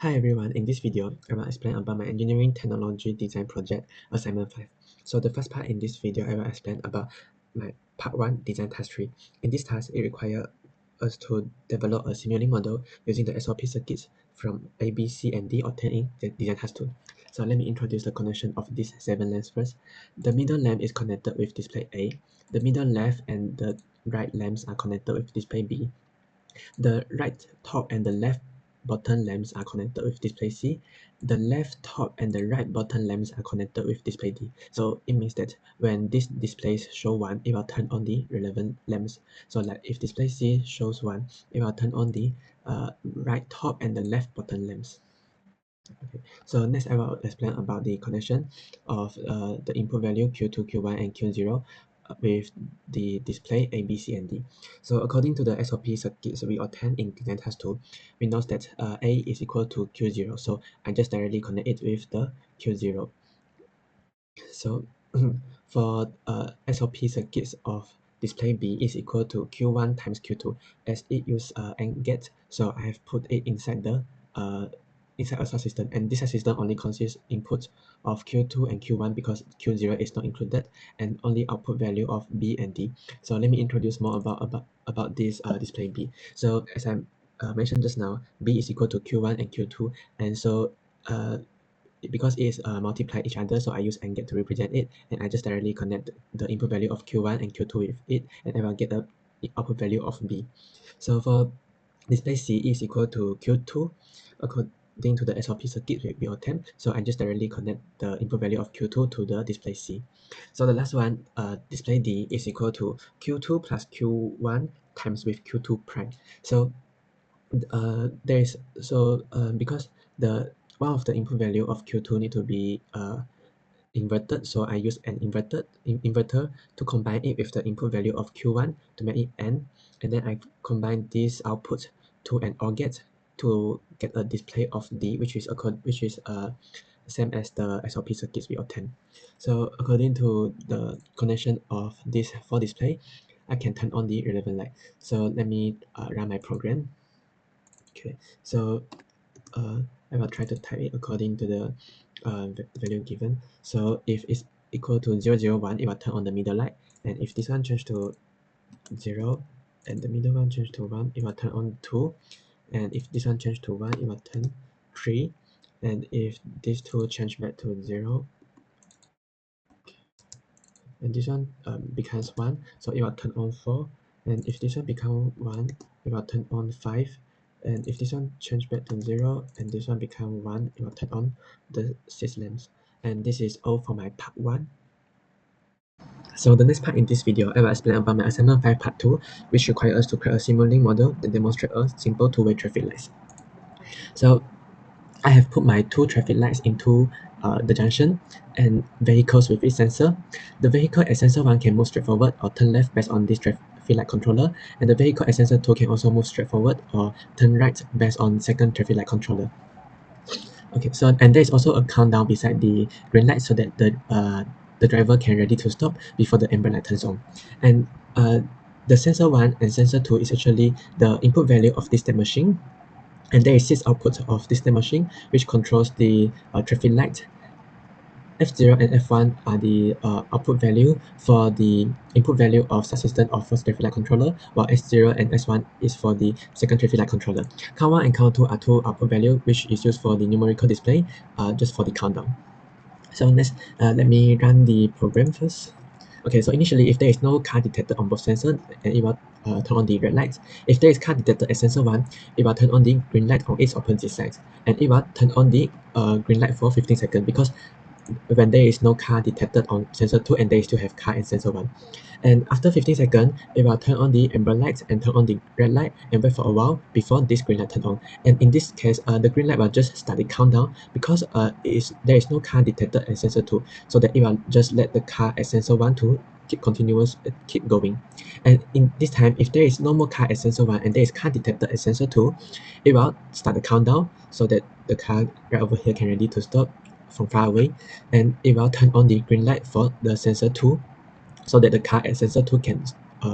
Hi everyone, in this video, I will explain about my engineering technology design project assignment 5. So the first part in this video, I will explain about my part 1 design task 3. In this task, it requires us to develop a simulating model using the SOP circuits from A, B, C, and D obtained in the design task 2. So let me introduce the connection of these 7 lamps first. The middle lamp is connected with display A. The middle left and the right lamps are connected with display B. The right top and the left bottom lamps are connected with display C. The left top and the right bottom lamps are connected with display D. So it means that when this displays show 1, it will turn on the relevant lamps. So like if display C shows 1, it will turn on the right top and the left bottom lamps. Okay, so next I will explain about the connection of the input value Q2, Q1, and Q0 with the display A, B, C, and D. So according to the SOP circuits we obtained in design task 2, we know that A is equal to Q0. So I just directly connect it with the Q0. So for SOP circuits of display B is equal to Q1 times Q2 as it use AND gate. So I have put it inside the inside a subsystem, and this subsystem only consists inputs of Q2 and Q1 because Q0 is not included, and only output value of B and D. So let me introduce more about this display B. So as I mentioned just now, B is equal to Q1 and Q2, and so because it is multiply each other, so I use AND gate to represent it, and I just directly connect the input value of Q1 and Q2 with it, and I will get the output value of B. So for display C is equal to Q2 according to the SOP circuit we obtained. So I just directly connect the input value of Q2 to the display C. So the last one, display D is equal to Q2 plus Q1 times with Q2 prime. So because the one of the input value of Q2 need to be inverted, so I use an inverter to combine it with the input value of Q1 to make it N, and then I combine this output to an OR gate to get a display of D, which is same as the SOP circuits we obtained. So according to the connection of this for display, I can turn on the relevant light. So let me run my program. Okay, so I will try to type it according to the value given. So if it's equal to 001, it will turn on the middle light, and if this one change to 0 and the middle one change to 1, it will turn on 2, and if this one change to 1, it will turn 3, and if these two change back to 0 and this one becomes 1, so it will turn on 4, and if this one become 1, it will turn on 5, and if this one change back to 0 and this one become 1, it will turn on the 6 lamps. And this is all for my part 1. So the next part in this video, I will explain about my assignment 5 part 2, which requires us to create a simulating model that demonstrates a simple two-way traffic lights. So I have put my two traffic lights into the junction and vehicles with its sensor. The vehicle at sensor 1 can move straight forward or turn left based on this traffic light controller, and the vehicle at sensor 2 can also move straight forward or turn right based on second traffic light controller. Okay, so and there is also a countdown beside the green light so that the driver can ready to stop before the amber light turns on. And the sensor 1 and sensor 2 is actually the input value of this state machine, and there is 6 outputs of this state machine which controls the traffic light. F0 and F1 are the output value for the input value of subsystem of first traffic light controller, while S0 and S1 is for the second traffic light controller. Count 1 and count 2 are two output value which is used for the numerical display, just for the countdown. So next, let me run the program first. Okay, so initially, if there is no car detected on both sensors, and it will turn on the red lights. If there is car detected at sensor 1, it will turn on the green light on its opposite sides, and it will turn on the green light for 15 seconds because when there is no car detected on sensor 2 and they still have car in sensor 1. And after 15 seconds, it will turn on the amber lights and turn on the red light and wait for a while before this green light turn on. And in this case, the green light will just start the countdown because there is no car detected at sensor 2, so that it will just let the car at sensor 1 to keep going. And in this time, if there is no more car at sensor 1 and there is car detected at sensor 2, it will start the countdown so that the car right over here can ready to stop from far away, and it will turn on the green light for the sensor 2 so that the car at sensor 2 can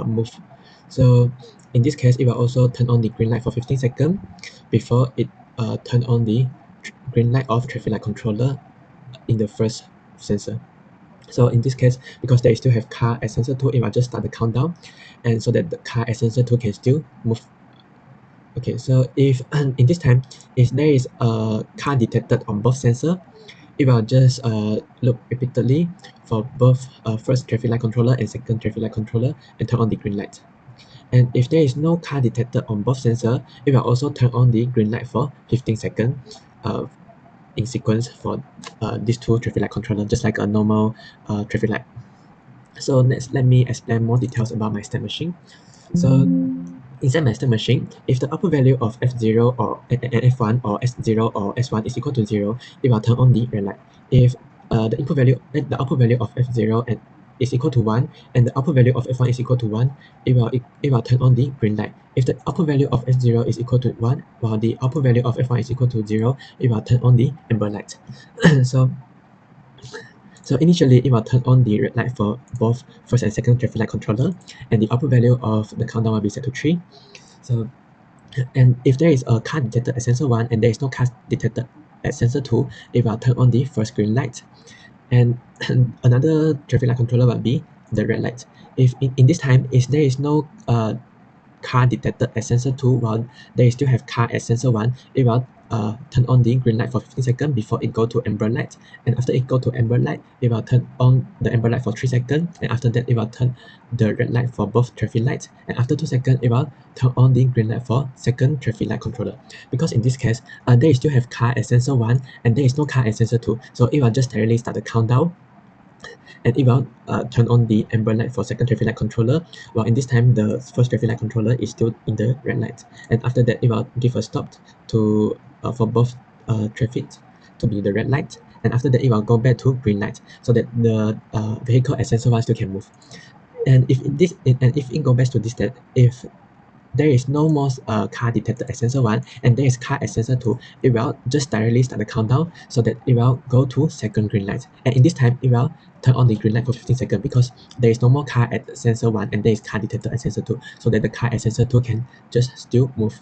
move. So in this case, it will also turn on the green light for 15 seconds before it turn on the green light of traffic light controller in the first sensor. So in this case, because they still have car as sensor 2, it will just start the countdown, and so that the car as sensor 2 can still move. Okay, so if in this time, if there is a car detected on both sensor, it will just look repeatedly for both first traffic light controller and second traffic light controller and turn on the green light. And if there is no car detected on both sensor, it will also turn on the green light for 15 seconds in sequence for these two traffic light controller, just like a normal traffic light. So next, let me explain more details about my state machine. So inside my state machine, if the output value of F0 or F1 or S0 or S1 is equal to 0, it will turn on the red light. If the output value of F0 and is equal to 1 and the output value of F1 is equal to 1, it will turn on the green light. If the output value of F0 is equal to 1 while the output value of F1 is equal to 0, it will turn on the amber light. so so initially, it will turn on the red light for both first and second traffic light controller, and the output value of the countdown will be set to 3. So, and if there is a car detected at sensor 1 and there is no car detected at sensor 2, it will turn on the first green light. And another traffic light controller will be the red light. If in this time, if there is no car detected at sensor 2 while they still have car at sensor 1, it will turn on the green light for 15 seconds before it go to amber light. And after it go to amber light, it will turn on the amber light for 3 seconds. And after that, it will turn the red light for both traffic lights. And after 2 seconds, it will turn on the green light for second traffic light controller. Because in this case, they still have car at sensor 1 and there is no car at sensor 2. So it will just directly start the countdown and it will turn on the amber light for second traffic light controller, while in this time the first traffic light controller is still in the red light. And after that, it will give a stop to for both traffic to be the red light, and after that it will go back to green light so that the vehicle at sensor 1 still can move. And if it go back to this state, if there is no more car detected at sensor 1 and there is car at sensor 2, it will just directly start the countdown so that it will go to second green light. And in this time, it will turn on the green light for 15 seconds because there is no more car at sensor 1 and there is car detected at sensor 2, so that the car at sensor 2 can just still move.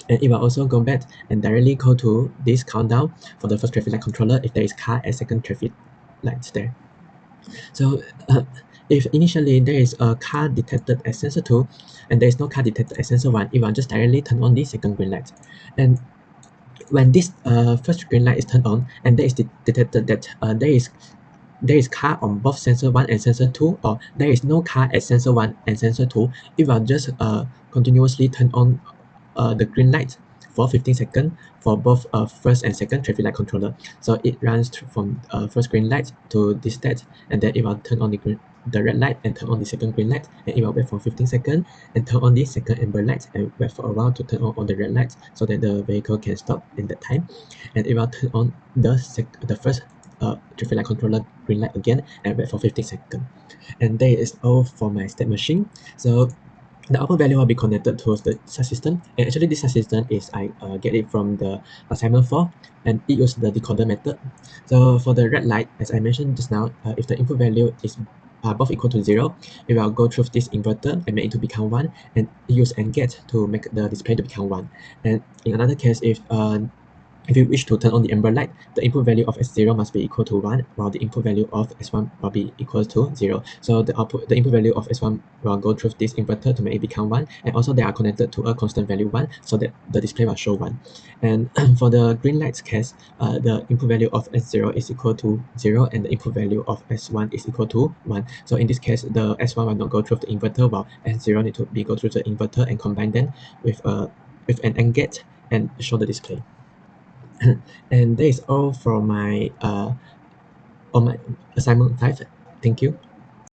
And it will also go back and directly go to this countdown for the first traffic light controller if there is car at second traffic lights there. So if initially there is a car detected at sensor 2 and there is no car detected at sensor 1, it will just directly turn on the second green light. And when this first green light is turned on and there is detected that there is car on both sensor 1 and sensor 2, or there is no car at sensor 1 and sensor 2, it will just continuously turn on the green light for 15 seconds for both first and second traffic light controller. So it runs from first green light to this state, and then it will turn on the red light and turn on the second green light, and it will wait for 15 seconds and turn on the second amber light and wait for a while to turn on the red light so that the vehicle can stop in that time, and it will turn on the first traffic light controller green light again and wait for 15 seconds. And that is all for my state machine. So the output value will be connected towards the subsystem, and actually this subsystem is I get it from the assignment 4, and it uses the decoder method. So for the red light, as I mentioned just now, if the input value is both equal to 0, it will go through this inverter and make it to become 1, and use AND gate to make the display to become 1. And in another case, if you wish to turn on the amber light, the input value of S0 must be equal to 1, while the input value of S1 will be equal to 0. So the input value of S1 will go through this inverter to make it become 1, and also they are connected to a constant value 1, so that the display will show 1. And for the green light's case, the input value of S0 is equal to 0, and the input value of S1 is equal to 1. So in this case, the S1 will not go through the inverter, while S0 need to be go through the inverter and combine them with an AND gate and show the display. And that is all for my on my assignment 5. Thank you.